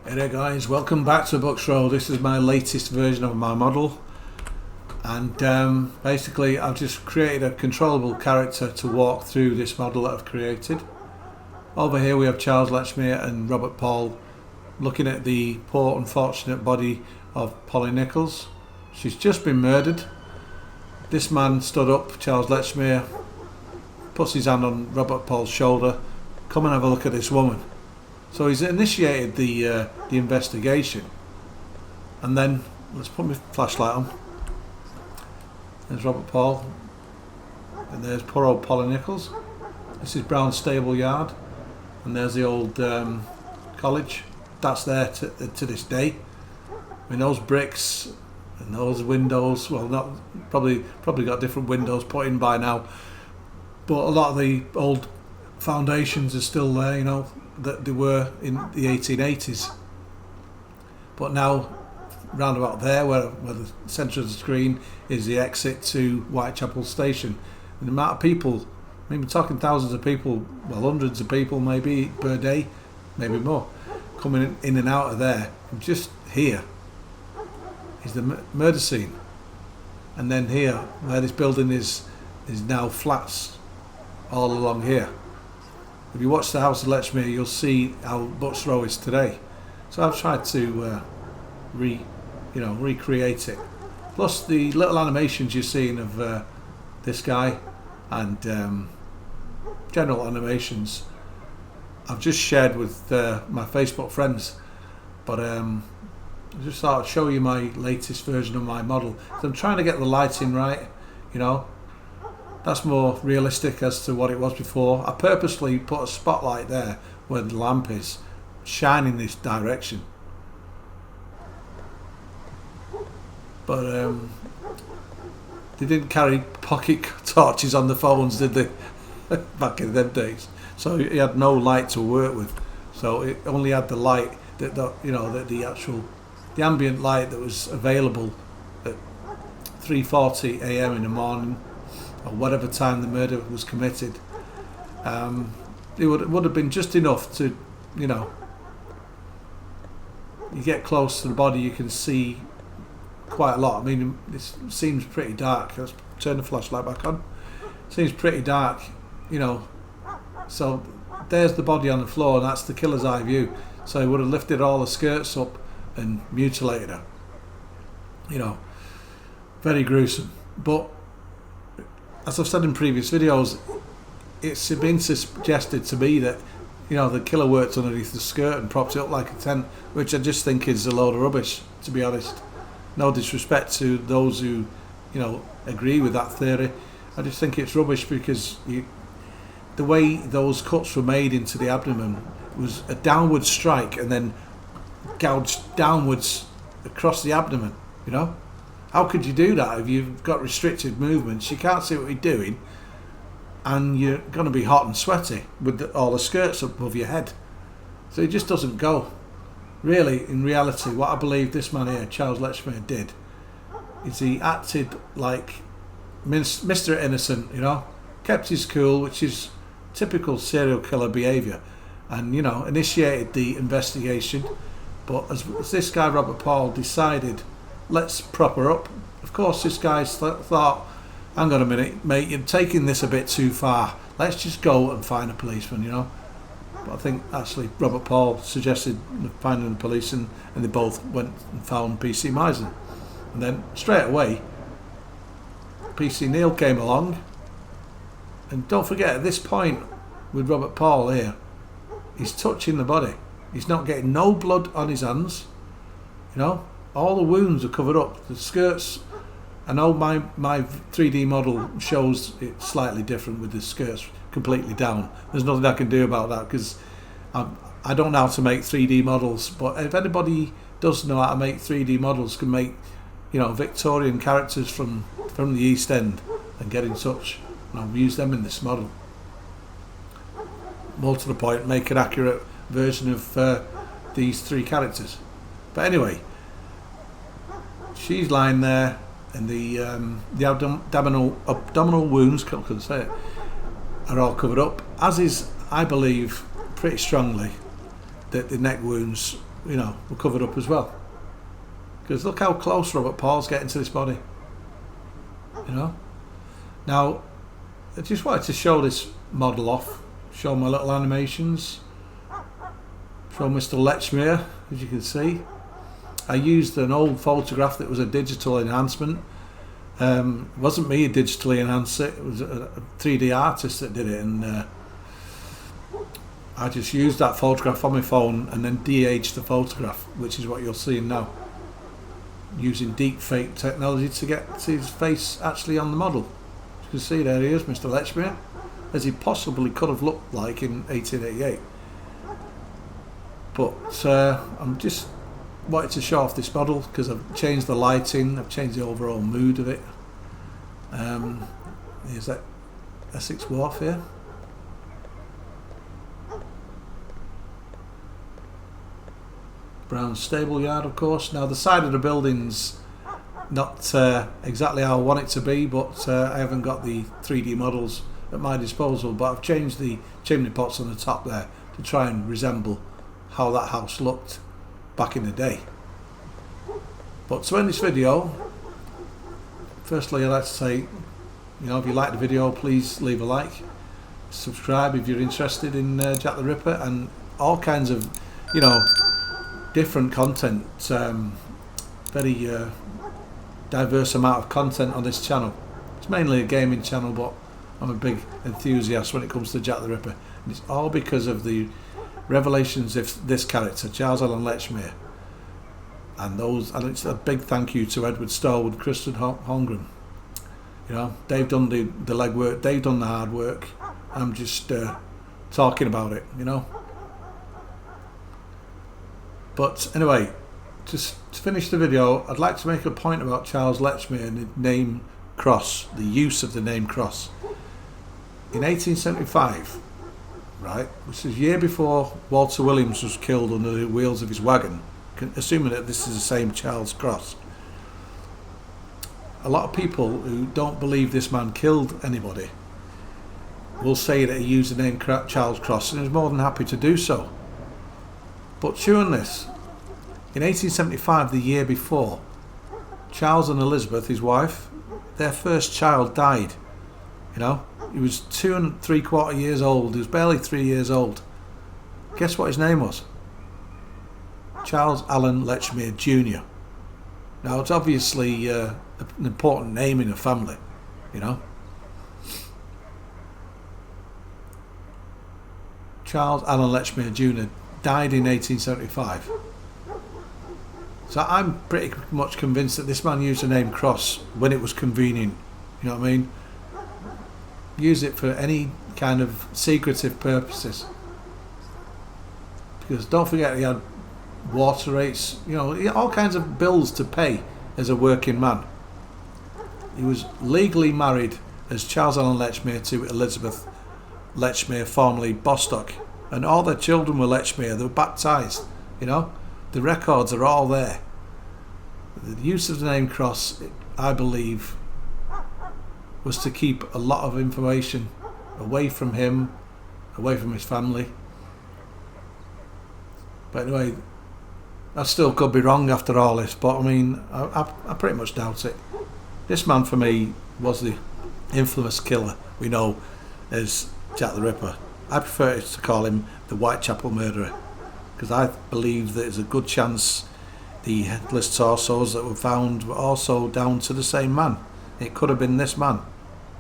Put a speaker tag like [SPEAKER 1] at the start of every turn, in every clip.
[SPEAKER 1] Hey there guys, welcome back to Bucks Row. This is my latest version of my model, and basically I've just created a controllable character to walk through this model that I've created. Over here we have Charles Lechmere and Robert Paul looking at the poor unfortunate body of Polly Nichols. She's just been murdered. This man stood up, Charles Lechmere, puts his hand on Robert Paul's shoulder. Come and have a look at this woman. So he's initiated the investigation, and then let's put my flashlight on. There's Robert Paul, and there's poor old Polly Nichols. This is Brown Stable Yard, and there's the old college. That's there to this day. I mean, those bricks and those windows, well, not probably got different windows put in by now, but a lot of the old foundations are still there, you know, that they were in the 1880s. But now, round about there, where the centre of the screen is the exit to Whitechapel Station, and the amount of people, I mean, we're talking thousands of people, well, hundreds of people maybe per day, maybe more, coming in and out of there. And just here is the murder scene, and then here, where this building is now flats all along here. If you watch the House of Lechmere, you'll see how Bucks Row is today. So I've tried to recreate it. Plus the little animations you're seeing of this guy and general animations, I've just shared with my Facebook friends. But I just thought I'd show you my latest version of my model. So I'm trying to get the lighting right, you know. That's more realistic as to what it was before. I purposely put a spotlight there where the lamp is, shining this direction. But they didn't carry pocket torches on the phones, did they? Back in them days. So he had no light to work with. So it only had the light the ambient light that was available at 3:40 a.m. in the morning, or whatever time the murder was committed. It would have been just enough to, you know, you get close to the body, you can see quite a lot. I mean, it seems pretty dark. Let's turn the flashlight back on. Seems pretty dark, you know. So there's the body on the floor, and that's the killer's eye view. So he would have lifted all the skirts up and mutilated her. You know, very gruesome. But as I've said in previous videos, it's been suggested to me that, you know, the killer worked underneath the skirt and propped it up like a tent, which I just think is a load of rubbish, to be honest. No disrespect to those who, you know, agree with that theory. I just think it's rubbish because the way those cuts were made into the abdomen was a downward strike and then gouged downwards across the abdomen, you know. How could you do that if you've got restricted movements? You can't see what you're doing, and you're going to be hot and sweaty with all the skirts above your head. So it just doesn't go. Really, in reality, what I believe this man here, Charles Lechmere, did is he acted like Mr. Innocent, you know, kept his cool, which is typical serial killer behaviour, and, you know, initiated the investigation. But as this guy, Robert Paul, decided, let's prop her up. Of course, this guy thought, hang on a minute, mate, you're taking this a bit too far. Let's just go and find a policeman, you know. But I think actually Robert Paul suggested finding the police, and they both went and found PC Misen. And then straight away, PC Neil came along. And don't forget, at this point with Robert Paul here, he's touching the body. He's not getting no blood on his hands, you know. All the wounds are covered up. The skirts, I know my 3D model shows it slightly different with the skirts completely down. There's nothing I can do about that because I don't know how to make 3D models. But if anybody does know how to make 3D models, can make, you know, Victorian characters from the East End, and get in touch, and I'll use them in this model. More to the point, make an accurate version of these three characters. But anyway, she's lying there, and the abdominal wounds, couldn't say it, are all covered up, as is, I believe, pretty strongly, that the neck wounds you know, were covered up as well. Because look how close Robert Paul's getting to this body. You know. Now, I just wanted to show this model off, show my little animations, show Mr. Lechmere, as you can see. I used an old photograph that was a digital enhancement. It wasn't me who digitally enhanced it, it was a 3D artist that did it, and I just used that photograph on my phone and then de-aged the photograph, which is what you're seeing now, using deep fake technology to get his face actually on the model. As you can see, there he is, Mr. Lechmere, as he possibly could have looked like in 1888. But I'm just wanted to show off this model because I've changed the lighting, I've changed the overall mood of it. Here's that Essex Wharf here. Brown stable yard, of course. Now the side of the building's not exactly how I want it to be, but I haven't got the 3D models at my disposal, but I've changed the chimney pots on the top there to try and resemble how that house looked back in the day. But to end this video, firstly I'd like to say, you know, if you like the video, please leave a like, subscribe if you're interested in Jack the Ripper and all kinds of, you know, different content. Very diverse amount of content on this channel. It's mainly a gaming channel, but I'm a big enthusiast when it comes to Jack the Ripper, and it's all because of the revelations of this character, Charles Lechmere, and it's a big thank you to Edward Starwood, Kristen Holmgren. You know, they've done the legwork, they've done the hard work. I'm just talking about it, you know. But anyway, just to finish the video, I'd like to make a point about Charles Lechmere and the name cross, the use of the name cross. In 1875, right, which is a year before Walter Williams was killed under the wheels of his wagon, assuming that this is the same Charles Cross. A lot of people who don't believe this man killed anybody will say that he used the name Charles Cross, and is more than happy to do so. But chewing this, in 1875, the year before, Charles and Elizabeth, his wife, their first child died. You know, he was 2 3/4 years old. He was barely 3 years old. Guess what his name was? Charles Allen Lechmere Jr. Now, it's obviously an important name in a family, you know. Charles Allen Lechmere Jr. died in 1875. So I'm pretty much convinced that this man used the name Cross when it was convenient. You know what I mean? Use it for any kind of secretive purposes. Because don't forget, he had water rates, you know, he had all kinds of bills to pay as a working man. He was legally married as Charles Allen Lechmere to Elizabeth Lechmere, formerly Bostock, and all their children were Lechmere. They were baptised, you know. The records are all there. The use of the name Cross, I believe, was to keep a lot of information away from him, away from his family. But anyway, I still could be wrong after all this, but I mean, I pretty much doubt it. This man for me was the infamous killer we know as Jack the Ripper. I prefer to call him the Whitechapel Murderer, because I believe there's a good chance the headless torsos that were found were also down to the same man. It could have been this man,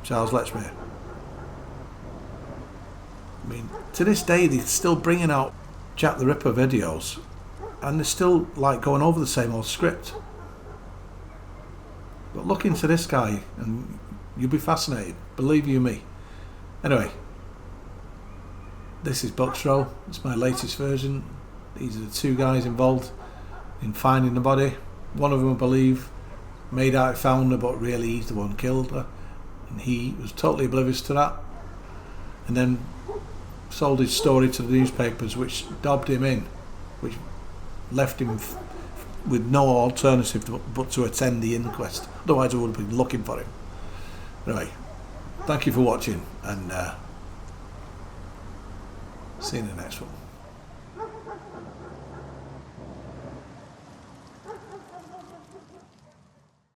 [SPEAKER 1] Charles Lechmere. I mean, to this day they're still bringing out Jack the Ripper videos, and they're still like going over the same old script. But look into this guy and you'll be fascinated, believe you me. Anyway, this is Bucksrow. It's my latest version. These are the two guys involved in finding the body. One of them, I believe, made out he found her, but really he's the one who killed her, and he was totally oblivious to that, and then sold his story to the newspapers, which dobbed him in, which left him with no alternative but to attend the inquest. Otherwise I would have been looking for him. Anyway, thank you for watching, and see you in the next one.